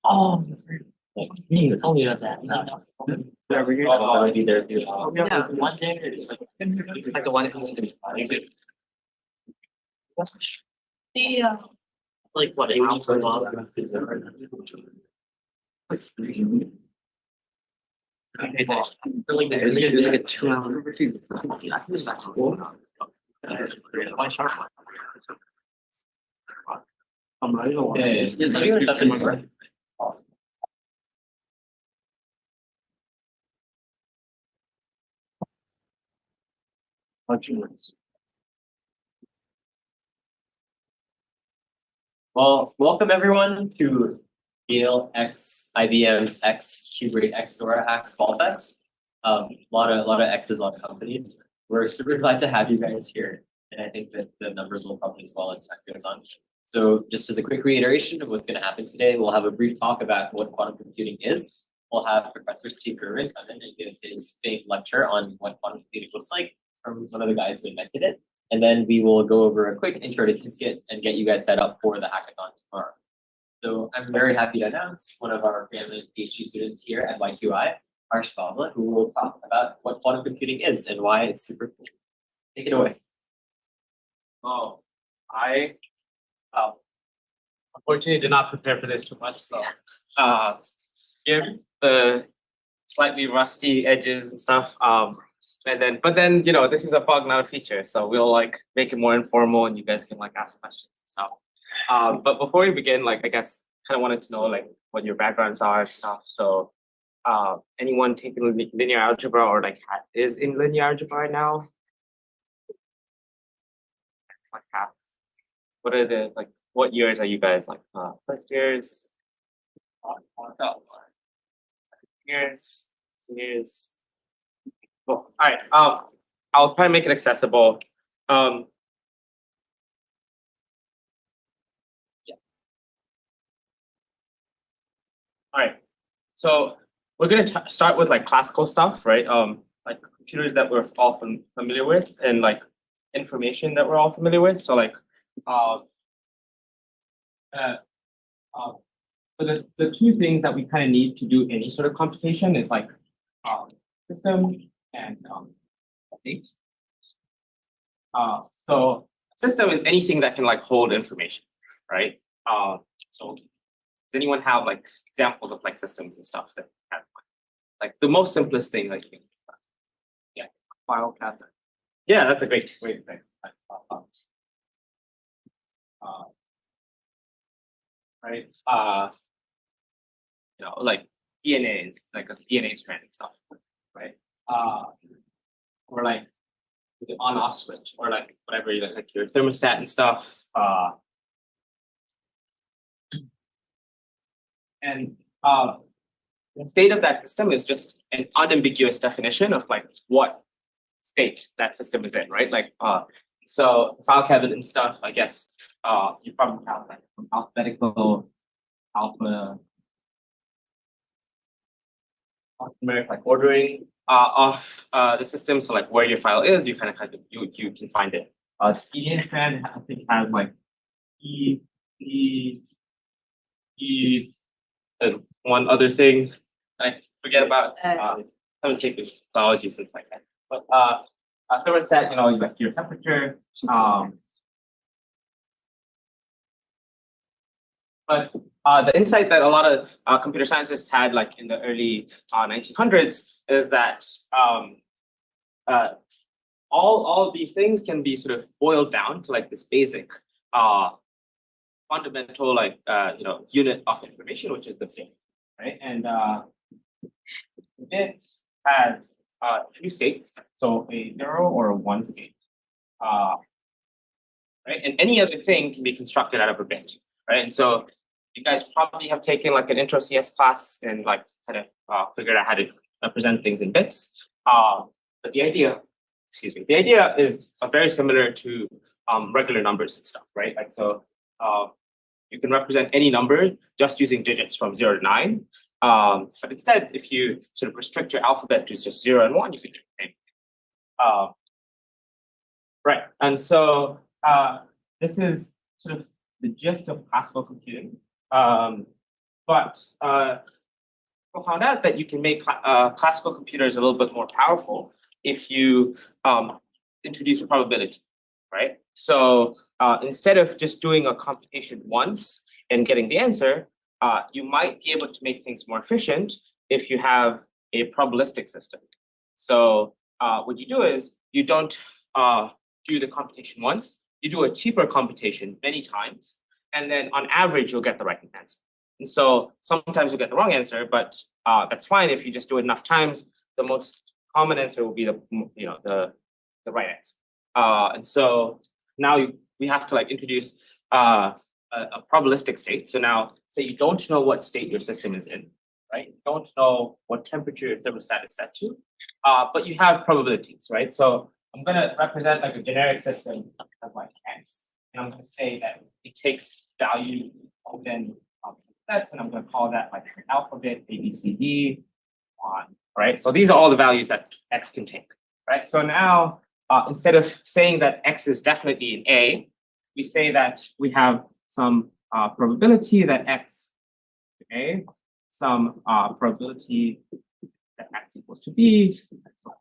Oh, like me, told you that. Over here, I'll be there too. Yeah, one day it's like the one that comes to me. Yeah. Like what? 8 months long. There's like a 2 hour. Well, welcome everyone to Yale X IBM X Kuberate X DoraHacks Fall Fest. A lot of X's, a lot of companies. We're super glad to have you guys here, and I think that the numbers will probably swell as time goes on. So, just as a quick reiteration of what's going to happen today, we'll have a brief talk about what quantum computing is. We'll have Professor Steve Gerwin come in and give his big lecture on what quantum computing looks like from one of the guys who invented it. And then we will go over a quick intro to Qiskit and get you guys set up for the hackathon tomorrow. So I'm very happy to announce one of our family PhD students here at YuQI, Harshavardhan, who will talk about what quantum computing is and why it's super cool. Take it away. Oh, I unfortunately did not prepare for this too much, so give the slightly rusty edges and stuff. But then this is a bug, not a feature, so we'll like make it more informal and you guys can like ask questions and stuff. But before we begin, like I guess kind of wanted to know like what your backgrounds are and stuff. So anyone taking linear algebra or like is in linear algebra right now? It's like half. What are the like? What years are you guys like? First years, years, seniors. Cool. All right. I'll try and make it accessible. Yeah. All right. So we're gonna start with like classical stuff, right? Like computers that we're all familiar with, and like information that we're all familiar with. So like, so the two things that we kind of need to do any sort of computation is like system and state. So system is anything that can like hold information, right? So does anyone have like examples of like systems and stuff that have like the most simplest thing like you can yeah, file cabinet. Yeah, that's a great thing. Right. Like DNA is like a DNA strand and stuff, right? Or like the on-off switch, or like whatever you like your thermostat and stuff. And the state of that system is just an unambiguous definition of like what state that system is in, right? Like so file cabinet and stuff, I guess you probably have like alphabetical alphanumeric like ordering of the system. So like where your file is, you you can find it. DNA strand I think has like E, and one other thing I forget about. I haven't taken biology since like that. But thermostat, like your temperature. But the insight that a lot of computer scientists had like in the early 1900s is that all of these things can be sort of boiled down to like this basic fundamental like unit of information, which is the bit, right? And the bit has two states, so a 0 or a 1 state, right? And any other thing can be constructed out of a bit, right? And so you guys probably have taken like an intro CS class and like kind of figured out how to represent things in bits. But the idea is very similar to regular numbers and stuff, right? Like so, you can represent any number just using digits from 0 to 9. But instead, if you sort of restrict your alphabet to just 0 and 1, you can do anything. Right. And so this is sort of the gist of classical computing. But we found out that you can make classical computers a little bit more powerful if you introduce probability, right? So instead of just doing a computation once and getting the answer, you might be able to make things more efficient if you have a probabilistic system. So what you do is you don't do the computation once, you do a cheaper computation many times, and then on average, you'll get the right answer. And so sometimes you'll get the wrong answer, but that's fine if you just do it enough times. The most common answer will be the right answer. And so now we have to like introduce a probabilistic state. So now say you don't know what state your system is in, right? You don't know what temperature your thermostat is set to, but you have probabilities, right? So I'm going to represent like a generic system of like X, and I'm going to say that it takes value and then that, and I'm going to call that like an alphabet A, B, C, D, 1, right? So these are all the values that X can take, right? So now instead of saying that X is definitely an A, we say that we have some probability that X is A, some probability that X equals to B, and so on,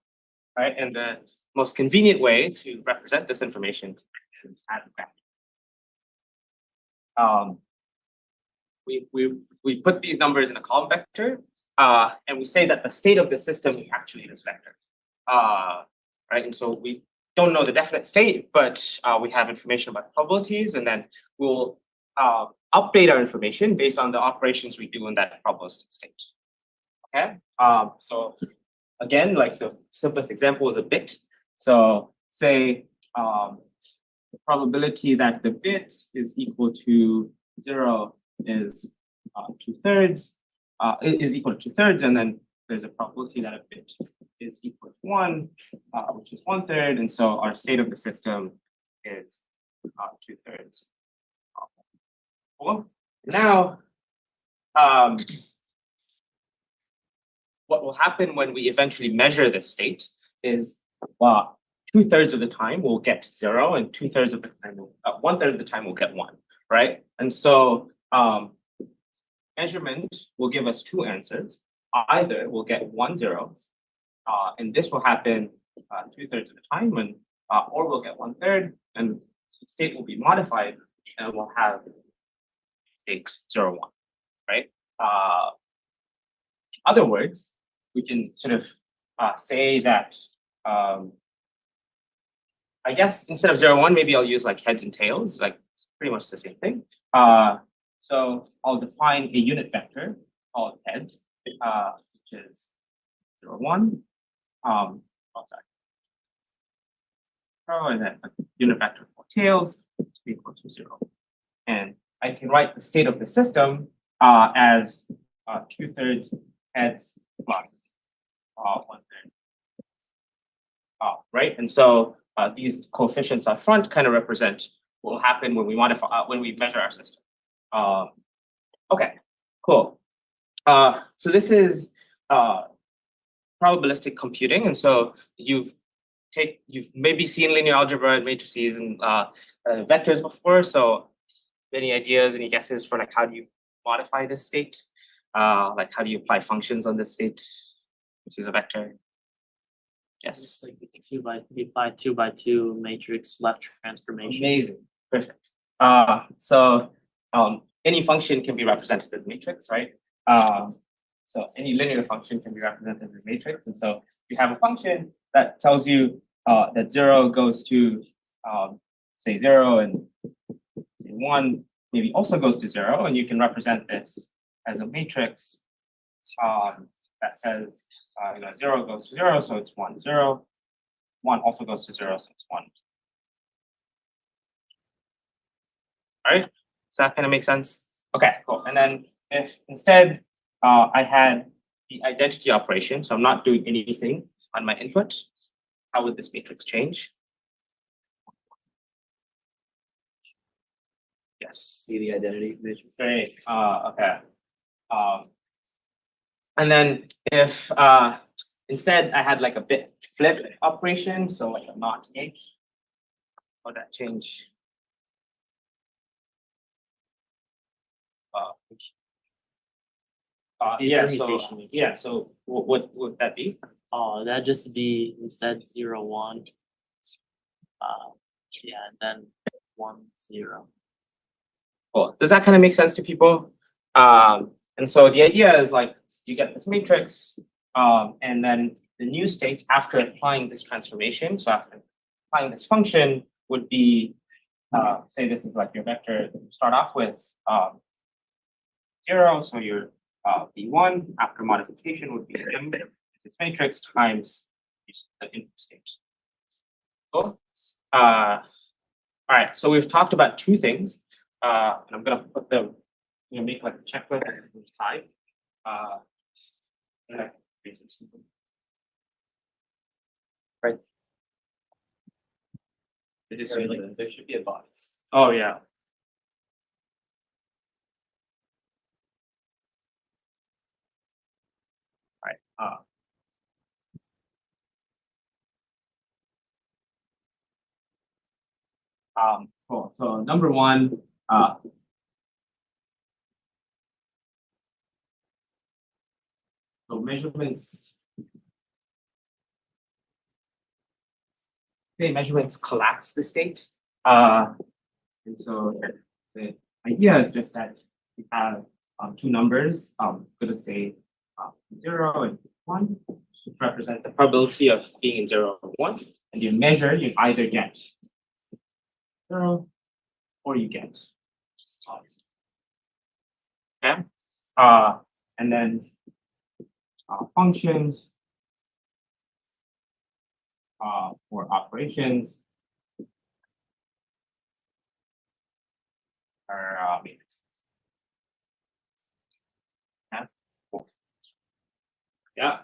right? And the most convenient way to represent this information is as a vector. We put these numbers in a column vector, and we say that the state of the system is actually this vector, right? And so we don't know the definite state, but we have information about probabilities, and then we'll update our information based on the operations we do in that probabilistic state. Okay. So again, like the simplest example is a bit. So say the probability that the bit is equal to 0 is 2/3, is equal to 2/3, and then there's a probability that a bit is equal to 1, which is 1/3, and so our state of the system is 2/3. Cool. Now, what will happen when we eventually measure this state is 2/3 of the time we'll get 0, and 2/3 of the time, 1/3 of the time we'll get 1, right? And so measurement will give us two answers. Either we'll get 1, 0, and this will happen 2/3 of the time, and or we'll get 1/3, and the state will be modified, and we'll have state 0, 1, right? In other words, we can sort of say that I guess instead of 0, 1, maybe I'll use like heads and tails, like it's pretty much the same thing. So I'll define a unit vector called heads, which is 0, 1. And then a unit vector for tails to be equal to 0. And I can write the state of the system as 2/3 heads plus 1/3. Right, and so these coefficients up front kind of represent what will happen when we modify when we measure our system. Okay, cool. So this is probabilistic computing, and so you've maybe seen linear algebra and matrices and vectors before. So any ideas, any guesses for like how do you modify this state? Like how do you apply functions on this state, which is a vector? Yes. Like we apply 2x2 matrix left transformation. Amazing. Perfect. So any function can be represented as a matrix, right? So any linear function can be represented as a matrix. And so you have a function that tells you that 0 goes to say 0, and say 1 maybe also goes to 0, and you can represent this as a matrix that says 0 goes to 0, so it's 1, 0. 1 also goes to 0, so it's 1. All right, does that kind of make sense? Okay, cool. And then if instead I had the identity operation, so I'm not doing anything on my input, how would this matrix change? Yes. See the identity matrix. Great. Okay. And then if instead I had like a bit flip operation, so like a not H, how would that change? Yeah, so, Permutation. yeah, so what would that be? That'd just be instead 0, 1. Yeah, and then 1, 0. Cool. Does that kind of make sense to people? And so the idea is like you get this matrix, and then the new state after applying this transformation, so after applying this function would be, say this is like your vector that you start off with 0, so your v1 after modification would be m, this matrix times the input state. Cool. All right, so we've talked about two things. And I'm gonna put the, make like a checklist on the side. Yeah. Right. There should be a box. Oh, yeah. Right. Cool. So number one, so measurements. Say measurements collapse the state. And so the idea is just that you have two numbers. Going to say 0 and 1, which represent the probability of being in 0 or 1. And you measure, you either get 0 or you get just odds. Okay. And then functions or operations are matrices. Yeah. Cool. Yeah.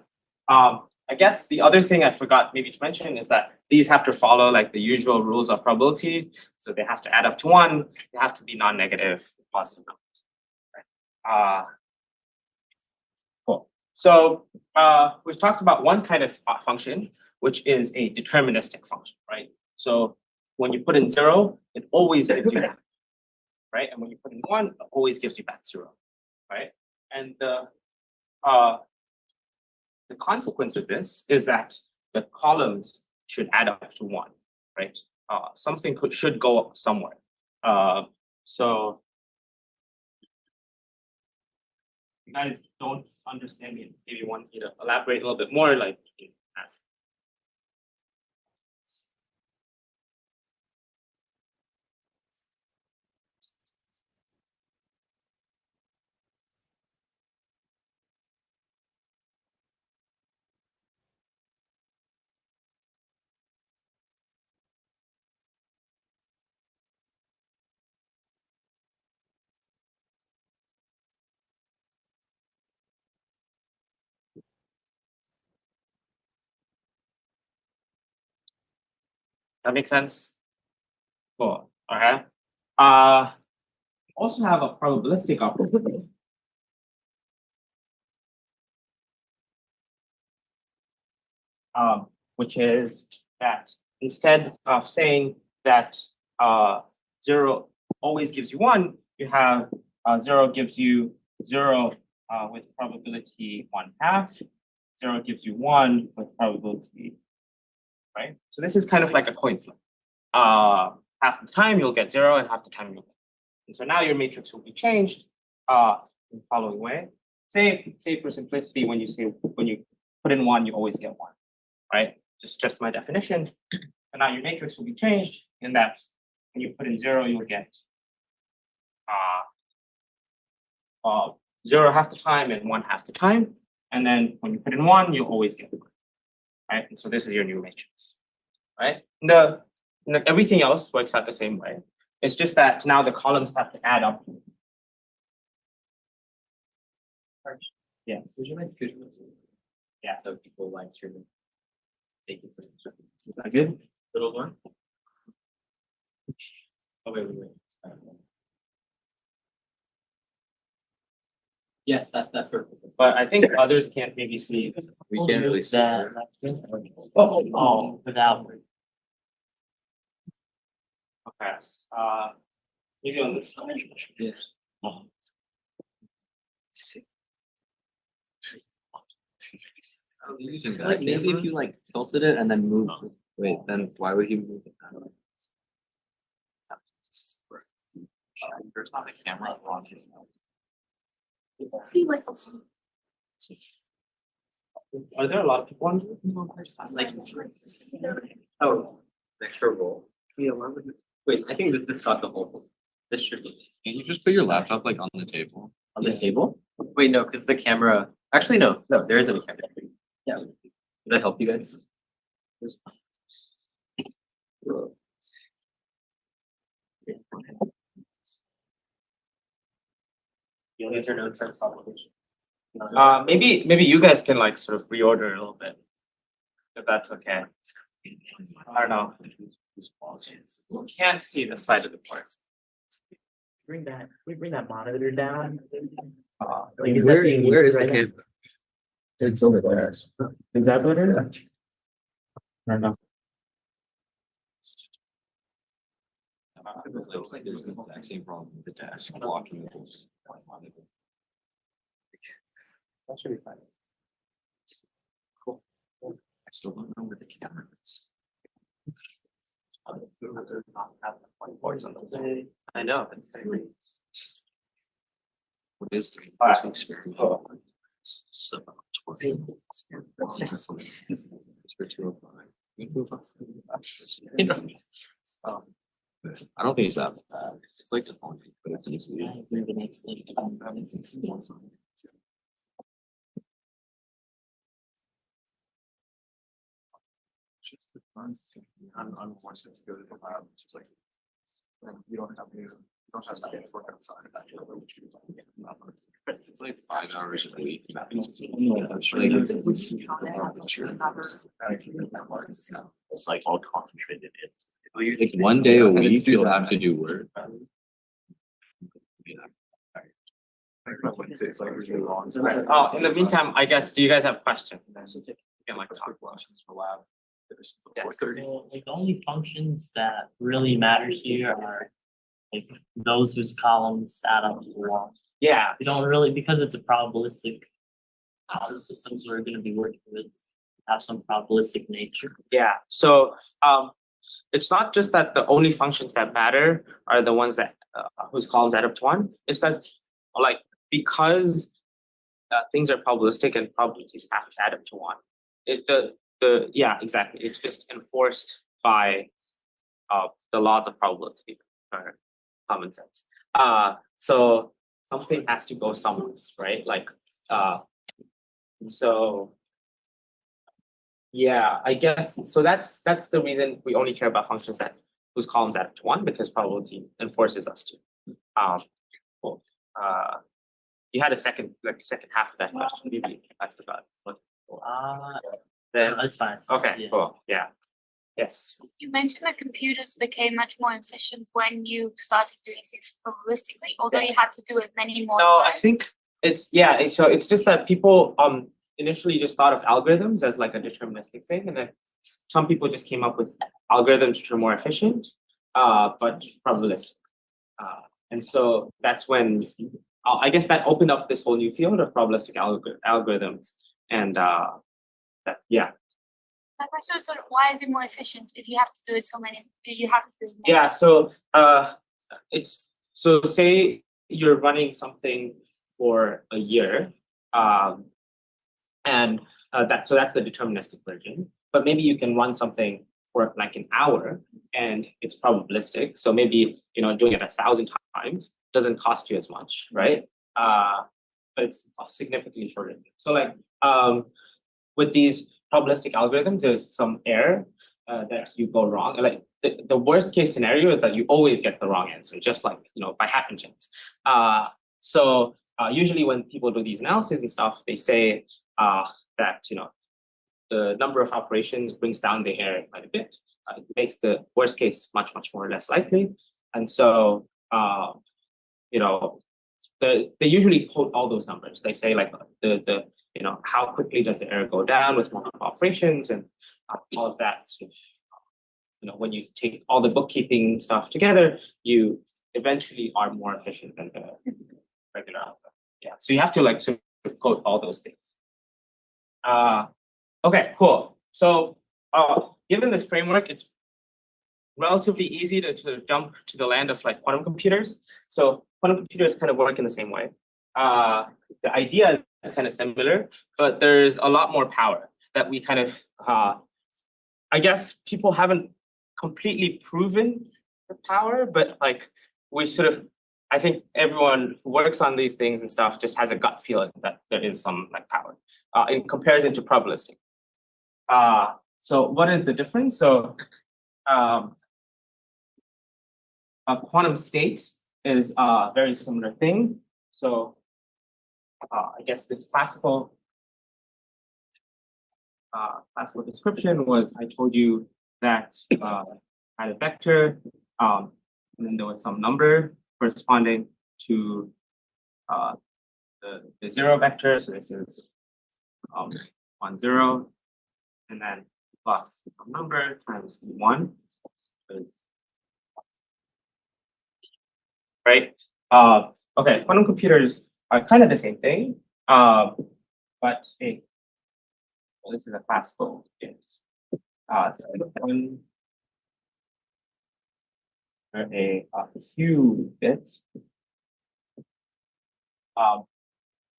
I guess the other thing I forgot maybe to mention is that these have to follow like the usual rules of probability. So they have to add up to 1. They have to be non-negative, positive numbers. Right? Cool. So we've talked about one kind of function, which is a deterministic function, right? So when you put in 0, it always gives you back, right? And when you put in 1, it always gives you back 0, right? And the consequence of this is that the columns should add up to 1, right? Something should go up somewhere. So you guys don't understand me, maybe want me to elaborate a little bit more, like ask. That makes sense? Cool. Okay. Also have a probabilistic operator. Which is that instead of saying that 0 always gives you 1, you have 0 gives you 0 with probability 1/2. 0 gives you 1 with probability, right? So this is kind of like a coin flip. Half the time you'll get 0 and half the time you'll get. And so now your matrix will be changed in the following way. Say for simplicity, when you put in 1, you always get 1, right? Just my definition. And now your matrix will be changed in that when you put in 0, you'll get 0 half the time and 1 half the time. And then when you put in 1, you always get 1, right? And so this is your new matrix, right? Everything else works out the same way. It's just that now the columns have to add up. Yes. Would you mind scooting? Yeah. So people live streaming. Thank you so much. Is that good? Little more? Oh, wait. Yes, that's perfect. But I think others can't maybe see. We can't really see. That. Oh, without. Okay. Maybe on this side. Yeah. Like maybe if you like tilted it and then moved. Wait, then why would he move it that way? There's not a camera on his. Are there a lot of people on? Like, oh, extra roll. Wait, I think this got the whole. This should be Can you just put your laptop like on the table? on the table. Wait, no, because the camera. Actually, no, there isn't a camera. Yeah. Does that help you guys? You guys are notes on publication. Maybe you guys can like sort of reorder a little bit. If that's okay. I don't know. You can't see the side of the parts. Bring that monitor down. Like, is where is the kid? It's over there. Is that better? I don't know. It looks like there's the exact same problem with the desk blocking the whole monitor. That should be fine. I still don't know where the camera is. I know. What is the Alright. first experiment? Oh. It's just about 20 minutes. It's for 205. I don't think it's that bad. It's like the phone, but it's easy. Just the funds. I'm fortunate to go to the lab, which is like, you don't have to get to work outside of that. It's like 5 hours a week. It's like all concentrated in. Like 1 day a week, you'll have to do work. It's like really long. Oh, in the meantime, I guess, do you guys have questions? You can like talk. Questions for lab. Yes. 4:30. So, like the only functions that really matter here are like those whose columns add up to one. Yeah, We don't really, because it's a probabilistic systems we're gonna be working with have some probabilistic nature. yeah. So it's not just that the only functions that matter are the ones that whose columns add up to one. It's that like because things are probabilistic and probabilities have to add up to one. It's yeah, exactly. It's just enforced by the law of the probability or common sense. So something has to go somewhere, right? Like so yeah, I guess so that's the reason we only care about functions that whose columns add up to one, because probability enforces us to. Cool. You had a second half of that question. Maybe that's about it. Then That's fine. okay, Yeah. cool. Yeah. Yes. You mentioned that computers became much more efficient when you started doing things probabilistically, although you had to do it many more No, I times. think so it's just that people initially just thought of algorithms as like a deterministic thing, and then some people just came up with algorithms which are more efficient, but probabilistic. And so that's when I guess that opened up this whole new field of probabilistic algorithms, and yeah. My question was sort of, why is it more efficient if you have to do it if you have to do it more? Yeah, so it's so say you're running something for a year, and that's the deterministic version. But maybe you can run something for like an hour, and it's probabilistic. So maybe doing it 1,000 times doesn't cost you as much, right? But it's significantly shorter. So like with these probabilistic algorithms, there's some error that you go wrong. Like the worst case scenario is that you always get the wrong answer, just like by happen chance. So usually when people do these analyses and stuff, they say that the number of operations brings down the error quite a bit. It makes the worst case much more less likely, and so they usually quote all those numbers. They say like the how quickly does the error go down with multiple operations, and all of that sort of, when you take all the bookkeeping stuff together, you eventually are more efficient than the regular algorithm. Yeah, so you have to like sort of code all those things. Okay, cool. So given this framework, it's relatively easy to sort of jump to the land of like quantum computers. So quantum computers kind of work in the same way. The idea is kind of similar, but there's a lot more power that we kind of, I guess people haven't completely proven the power, but like we sort of, I think everyone who works on these things and stuff just has a gut feeling that there is some like power in comparison to probabilistic. So what is the difference? So a quantum state is a very similar thing. So I guess this classical description was I told you that I had a vector, and then there was some number corresponding to the zero vector. So this is 1, 0, and then plus some number times 1. Right? Okay, quantum computers are kind of the same thing, but well, this is a classical case. So one a qubit.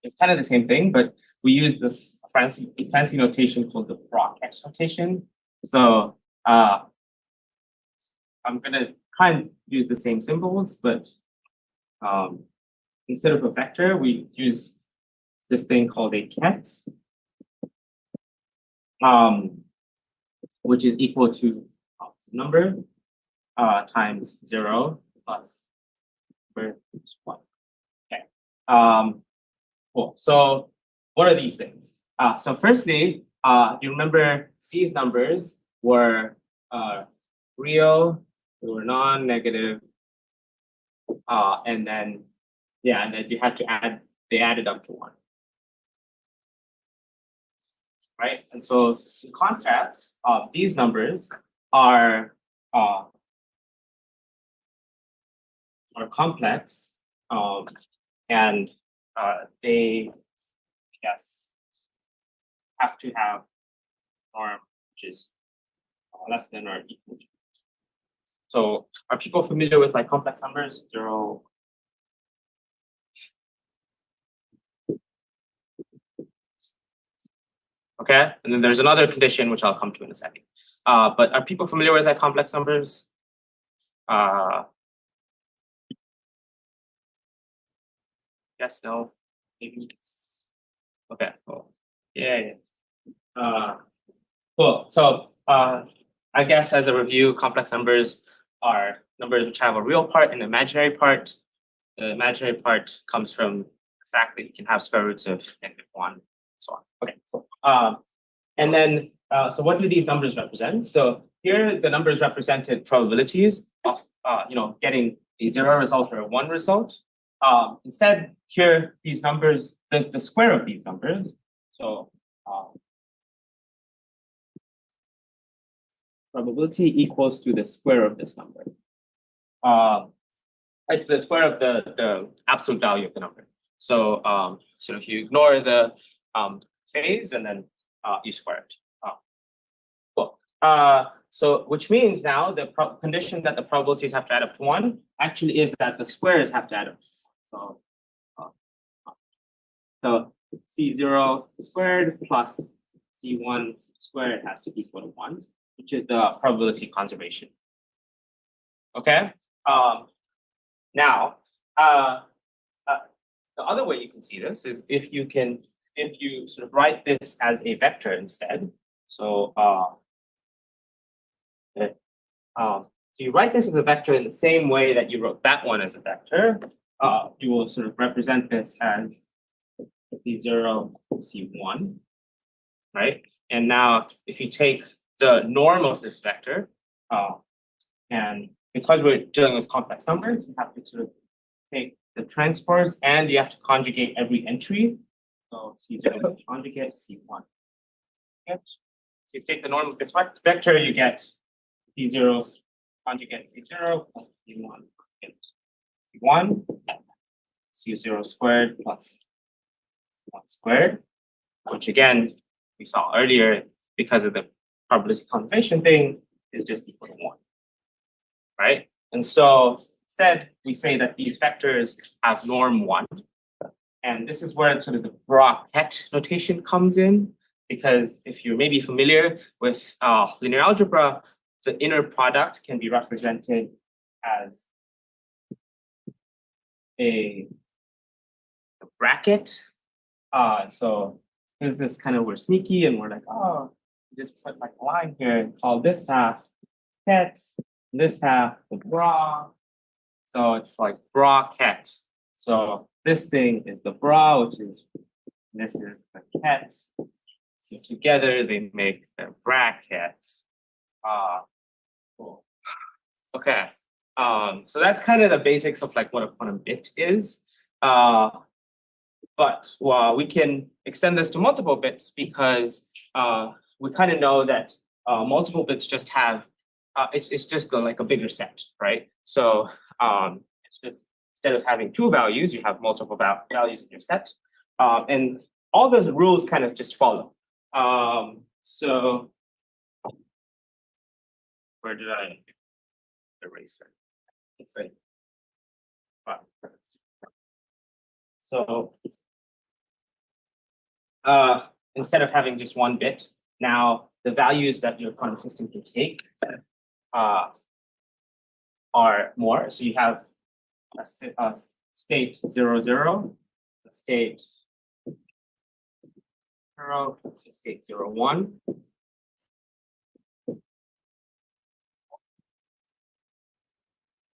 It's kind of the same thing, but we use this fancy notation called the DoraHacks notation. So I'm gonna try and use the same symbols, but instead of a vector, we use this thing called a ket, which is equal to number times 0 plus number is 1. Okay. Cool. So what are these things? So firstly, you remember these numbers were real, they were non-negative, and then and then you had to add, they added up to 1. Right? And so in contrast, these numbers are complex, and they, have to have norm which is less than or equal to. So are people familiar with like complex numbers? 0. Okay, and then there's another condition which I'll come to in a second. But are people familiar with like complex numbers? Yes, no, maybe. Okay, cool. Yeah. Cool. So I guess as a review, complex numbers are numbers which have a real part and an imaginary part. The imaginary part comes from the fact that you can have square roots of -1, and so on. Okay. And then, so what do these numbers represent? So here, the numbers represented probabilities of, getting a 0 result or a 1 result. Instead, here, these numbers, the square of these numbers. So probability equals to the square of this number. It's the square of the absolute value of the number. So so if you ignore the phase and then you square it. Cool. So which means now the condition that the probabilities have to add up to 1 actually is that the squares have to add up to 1. So C0 squared plus C1 squared has to equal to 1, which is the probability conservation. Okay. Now, the other way you can see this is if you sort of write this as a vector instead. So, so you write this as a vector in the same way that you wrote that one as a vector. You will sort of represent this as C0, C1, right? And now, if you take the norm of this vector, and because we're dealing with complex numbers, you have to sort of take the transpose and you have to conjugate every entry. So C0 conjugate C1. Okay. So you take the norm of this vector, you get C0 conjugate C0 plus C1 conjugate C1, C0 squared plus 1 squared, which again, we saw earlier, because of the probability conservation thing, is just equal to 1. Right? And so instead, we say that these vectors have norm 1. And this is where sort of the bracket notation comes in, because if you're maybe familiar with linear algebra, the inner product can be represented as a bracket. So this kind of we're sneaky and we're like, oh, just put like a line here and call this half ket, this half the bra. So it's like bracket. So this thing is the bra, which is, this is the ket. So together they make the bracket. Cool. Okay. So that's kind of the basics of like what a quantum bit is. But we can extend this to multiple bits because we kind of know that multiple bits just have, it's just like a bigger set, right? So it's just, instead of having 2 values, you have multiple values in your set. And all those rules kind of just follow. So where did I erase it? It's right. So instead of having just 1 bit, now the values that your quantum system can take are more. So you have a state 0, 0, a state 0, a state 0, 1.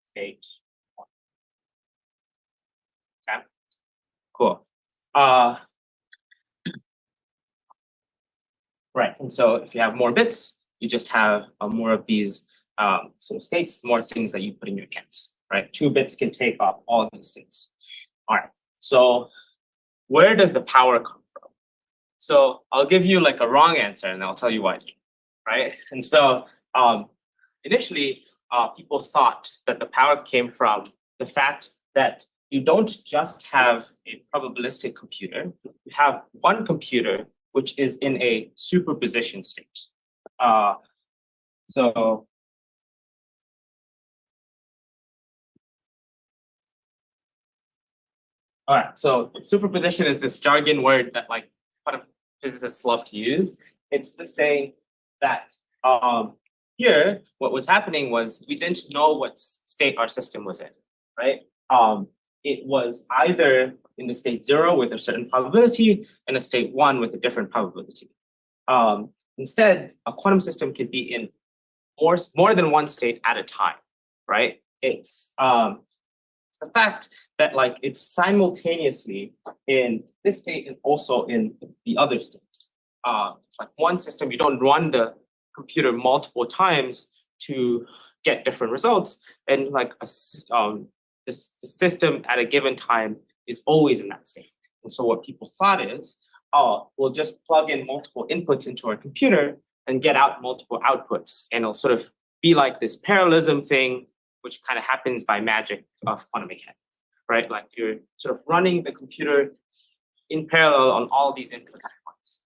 State 1. Okay, cool. Right, and so if you have more bits, you just have more of these sort of states, more things that you put in your accounts, right? 2 bits can take up all these states. All right, so where does the power come from? So I'll give you like a wrong answer and I'll tell you why, right? And so initially, people thought that the power came from the fact that you don't just have a probabilistic computer, you have one computer which is in a superposition state. So all right, so superposition is this jargon word that like quantum physicists love to use. It's the saying that here, what was happening was we didn't know what state our system was in, right? It was either in the state 0 with a certain probability and a state 1 with a different probability. Instead, a quantum system can be in more than 1 state at a time, right? It's the fact that like it's simultaneously in this state and also in the other states. It's like one system, you don't run the computer multiple times to get different results, and like the system at a given time is always in that state. And so what people thought is, oh, we'll just plug in multiple inputs into our computer and get out multiple outputs, and it'll sort of be like this parallelism thing, which kind of happens by magic of quantum mechanics, right? Like you're sort of running the computer in parallel on all these input endpoints.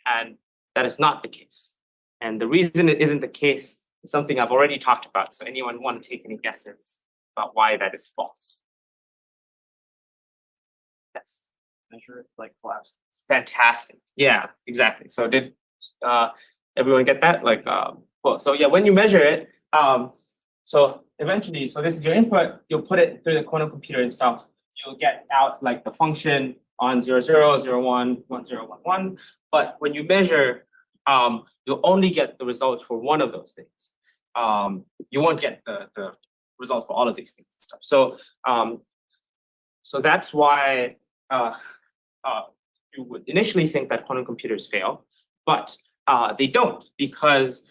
And that is not the case. And the reason it isn't the case is something I've already talked about. So anyone want to take any guesses about why that is false? Yes. Measure it like collapse. Fantastic. Yeah, exactly. So did everyone get that? Like, well, so yeah, when you measure it, so eventually, so this is your input, you'll put it through the quantum computer and stuff. You'll get out like the function on 0, 0, 0, 1, 1, 0, 1, 1. But when you measure, you'll only get the result for one of those things. You won't get the result for all of these things and stuff. So, so that's why you would initially think that quantum computers fail, but they don't, because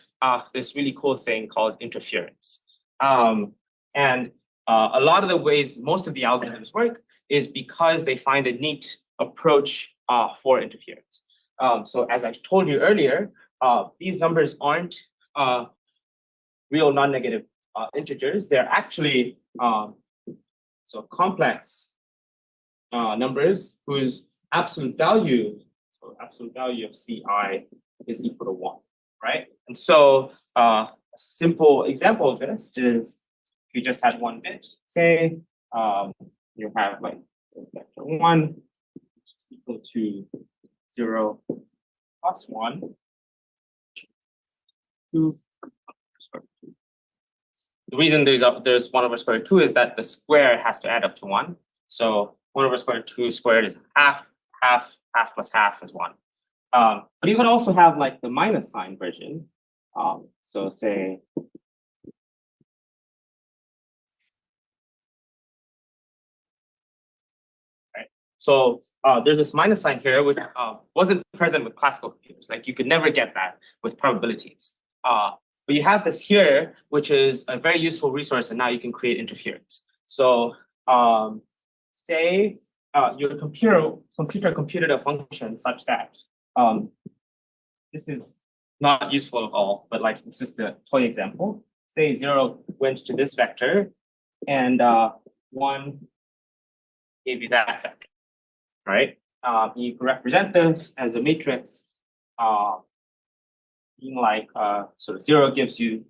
this really cool thing called interference. And a lot of the ways most of the algorithms work is because they find a neat approach for interference. So as I told you earlier, these numbers aren't real non-negative integers. They're actually so complex numbers whose absolute value, so absolute value of Ci is equal to 1, right? And so a simple example of this is if you just had one bit, say you have like vector 1 which is equal to 0 plus 1, 2. The reason there's 1 over square root 2 is that the square has to add up to 1. So 1 over square root 2 squared is half plus half is 1. But you could also have like the minus sign version. So say so there's this minus sign here, which wasn't present with classical computers. Like you could never get that with probabilities. But you have this here, which is a very useful resource, and now you can create interference. So say your computer computed a function such that this is not useful at all, but like it's just a toy example. Say 0 went to this vector, and 1 gave you that vector. Right? You can represent this as a matrix, being like sort of 0 gives you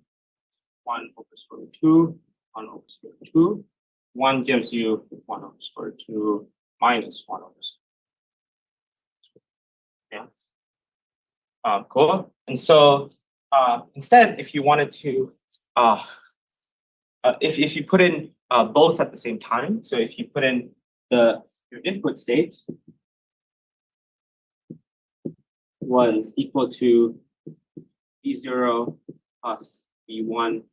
1 over square root 2, 1 over square root 2, 1 gives you 1 over square root 2 minus 1 over square root 2. Yeah. Cool. And so instead, if you wanted to, if you put in both at the same time, so if you put in your input state was equal to B0 plus B1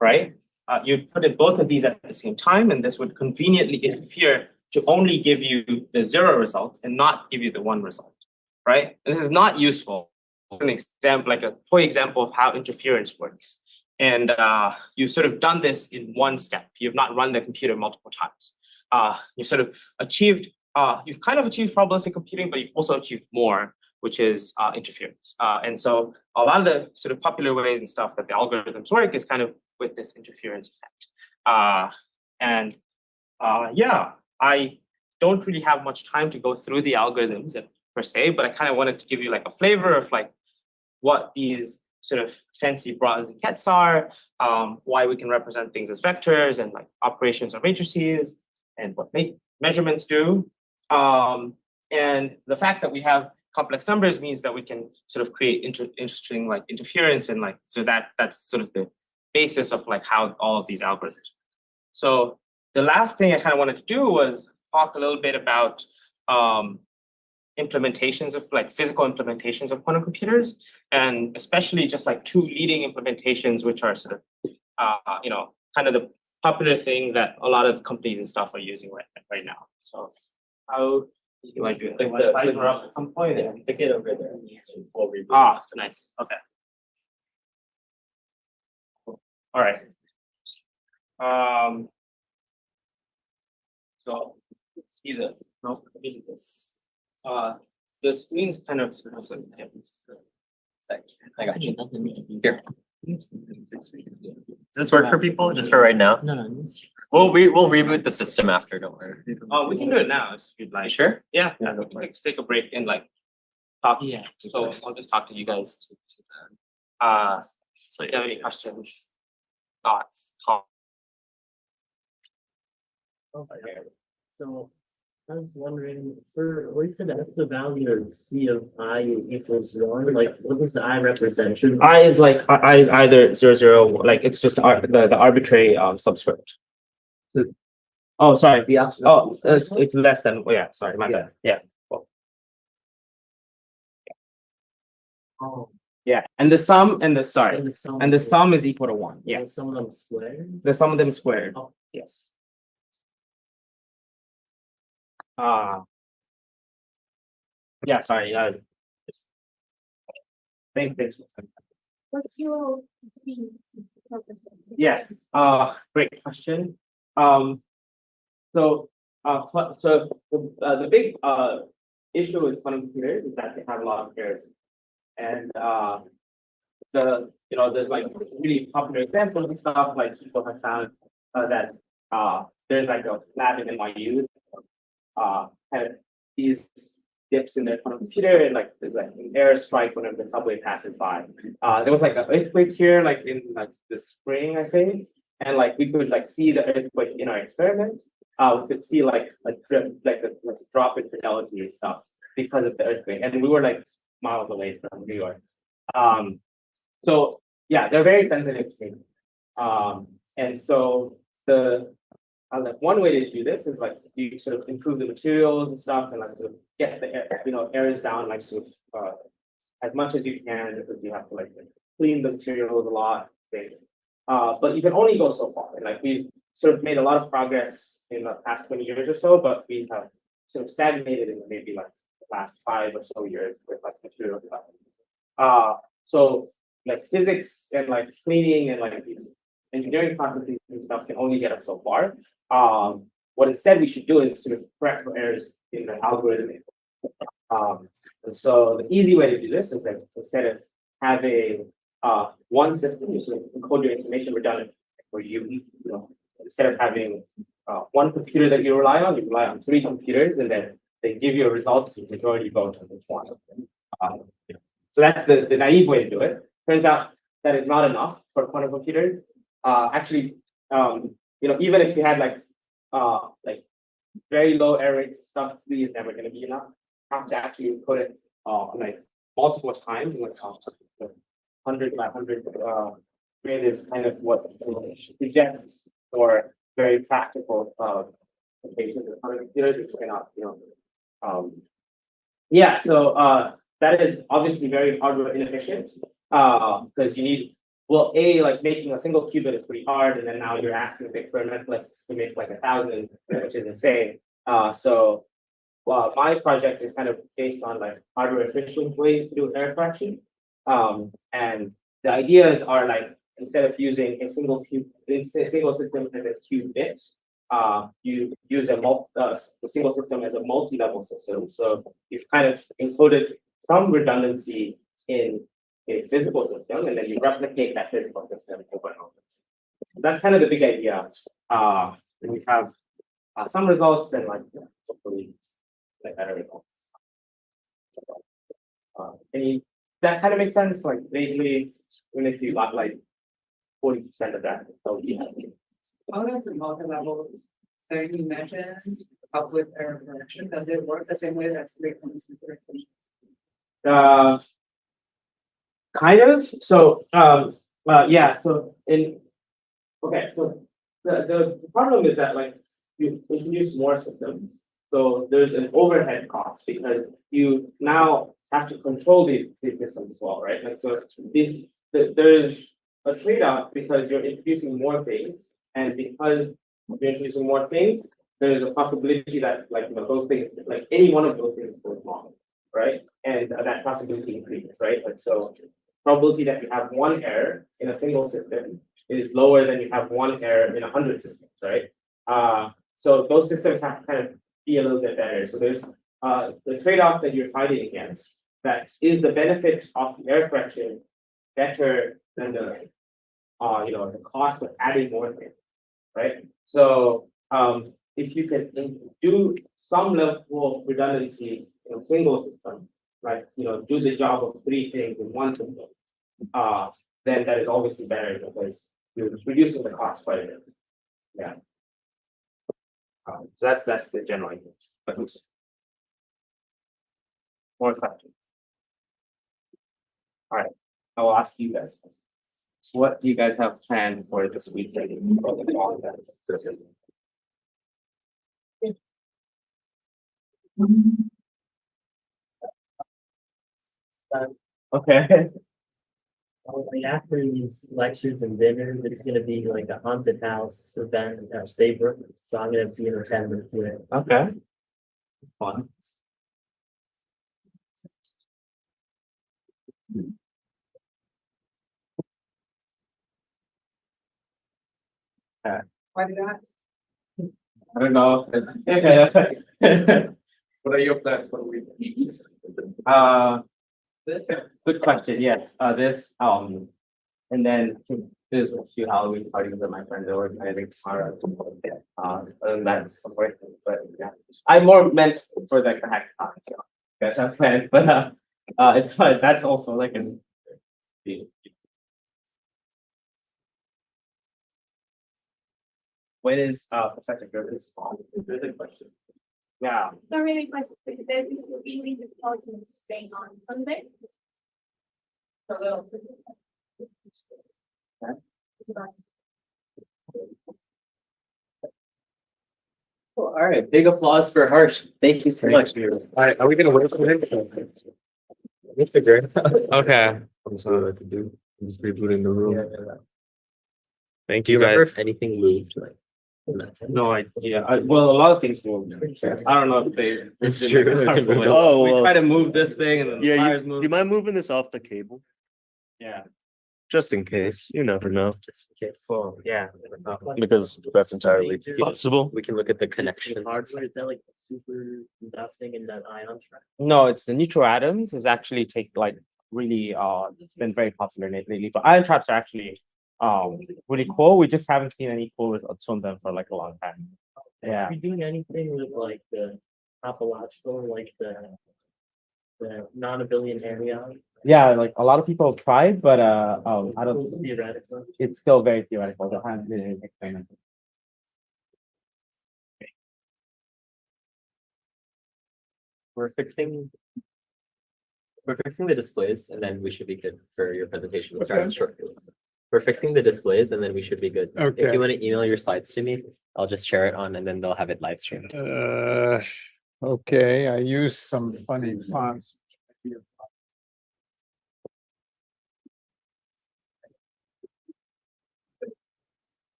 right? You'd put in both of these at the same time, and this would conveniently interfere to only give you the 0 result and not give you the 1 result, right? And this is not useful. An example, like a toy example of how interference works. And you've sort of done this in one step. You've not run the computer multiple times. You've sort of achieved, you've kind of achieved probabilistic computing, but you've also achieved more, which is interference. And so a lot of the sort of popular ways and stuff that the algorithms work is kind of with this interference effect. Yeah, I don't really have much time to go through the algorithms per se, but I kind of wanted to give you like a flavor of like what these sort of fancy bras and kets are, why we can represent things as vectors and like operations or matrices, and what measurements do. And the fact that we have complex numbers means that we can sort of create interesting like interference, and like so that's sort of the basis of like how all of these algorithms. So the last thing I kind of wanted to do was talk a little bit about implementations of like physical implementations of quantum computers, and especially just like 2 leading implementations, which are sort of kind of the popular thing that a lot of companies and stuff are using right now. So how do I do it? Like the clicker up at some point and stick it over there. Before we Nice. Okay. All right. So let's see this. The screen's kind of I got you. Here. Does this work for people? Just for right now? No. We'll reboot the system after, don't worry. we can do it now if you'd like. You sure? Yeah, we can just take a break and like talk. Yeah. So I'll just talk to you guys. So if you have any questions, thoughts, talk. So I was wondering, for what you said, that's the value of C of I is equals 1. Like, what does the I represent? Should I is either 0, 0, like it's just the arbitrary subscript. Oh, sorry. It's less than. Oh, yeah. Sorry, my bad. Yeah. Cool. Oh, Yeah, and the sum and the sorry, and the sum is equal to 1. yeah, Yes. some of them squared. The sum of them squared. Oh. Yes. Yeah, sorry. Thanks. What's your Yes, great question. So the big issue with quantum computers is that they have a lot of errors. And the like really popular examples and stuff, like people have found that there's like a lab in NYU had these dips in their quantum computer, and like there's like an air strike whenever the subway passes by. There was like an earthquake here, like in like the spring, I think, and like we could like see the earthquake in our experiments. We could see like a drop in fidelity and stuff because of the earthquake, and we were like miles away from New York. So yeah, they're very sensitive to me. And so the like one way to do this is like you sort of improve the materials and stuff, and like sort of get the errors down like sort of as much as you can, because you have to like clean the materials a lot. But you can only go so far. And like we've sort of made a lot of progress in the past 20 years or so, but we have sort of stagnated in maybe like the last 5 or so years with like material development. So like physics and like cleaning and like these engineering processes and stuff can only get us so far. What instead we should do is sort of correct for errors in the algorithm. And so the easy way to do this is that instead of having one system, you sort of encode your information redundant for you know, instead of having one computer that you rely on 3 computers, and then they give you a result to majority vote on each one. So that's the naive way to do it. Turns out that is not enough for quantum computers. Actually, even if you had like very low error rates, stuff 3 is never going to be enough. You have to actually put it like multiple times, like 100 by 100 grid is kind of what suggests for very practical applications of quantum computers. It's cannot, yeah. So that is obviously very hardware inefficient because you need. Well, like making a single qubit is pretty hard, and then now you're asking the experimentalists to make like 1,000, which is insane. So my project is kind of based on like hardware efficient ways to do error correction. And the ideas are like instead of using a single system as a qubit, you use a single system as a multi-level system. So you've kind of encoded some redundancy in a physical system, and then you replicate that physical system over and over. That's kind of the big idea. And we have some results and like hopefully like better results. That kind of makes sense? Like vaguely, even if you got like 40% of that. So yeah. How does the multi-level study measures help with error correction? Does it work the same way as frequency correction? Kind of. So yeah. So so the problem is that like you introduce more systems, so there's an overhead cost because you now have to control the systems as well, right? Like so there's a trade-off because you're introducing more things, and because you're introducing more things, there's a possibility that like those things, like any one of those things goes wrong, right? And that possibility increases, right? Like so probability that you have one error in a single system is lower than you have one error in 100 systems, right? So those systems have to kind of be a little bit better. So there's the trade-off that you're fighting against. That is the benefit of the error correction better than the the cost of adding more things, right? So if you can do some level of redundancy in a single system, like do the job of 3 things in one system, then that is obviously better because you're reducing the cost quite a bit. Yeah. So that's the general idea. But more questions? All right, I will ask you guys. What do you guys have planned for this weekend? Okay. Like after these lectures and dinner, it's gonna be like a haunted house event at Saybrook, so I'm gonna be in attendance here. Okay. Fun. Why did that? I don't know. What are your plans for the week? Good question, yes, and then there's a few Halloween parties that my friends are organizing tomorrow. And that's support, but yeah, I more meant for like the hackathon. So guess that's planned, but it's fun, that's also like an. When is Professor Gerber's on? Good question. Yeah, Not really my specific, this will be the policy staying on Sunday. So they'll. All right, big applause for Harsh. Thank you so much. alright, are we gonna wait for him? We'll figure it out. Okay. I'm sorry what to do. I'm just rebooting the room. Thank Do you you remember guys. if anything moved? Like, in that time? No idea. Well, a lot of things moved. I don't know if they. It's true. Oh, We well. try to move this thing and then the Yeah, wires do move. you mind moving this off the cable? Yeah, Just in case, you never know, Just in case. so, yeah. because that's entirely possible. We can look at the connection. Hardware, is that like super investing in that ion track? No, it's the neutral atoms is actually really, it's been very popular lately, but ion traps are actually really cool. We just haven't seen any cool results from them for like a long time. Yeah. Are you doing anything with like the topological, like the non-abelian area? Yeah, like a lot of people have tried, but I don't, It's theoretical. it's still very theoretical. They haven't been any experiment. We're fixing the displays and then we should be good for your presentation. We'll start in shortly. We're fixing the displays and then we should be good. If Okay. you want to email your slides to me, I'll just share it on and then they'll have it live streamed. Okay, I used some funny fonts.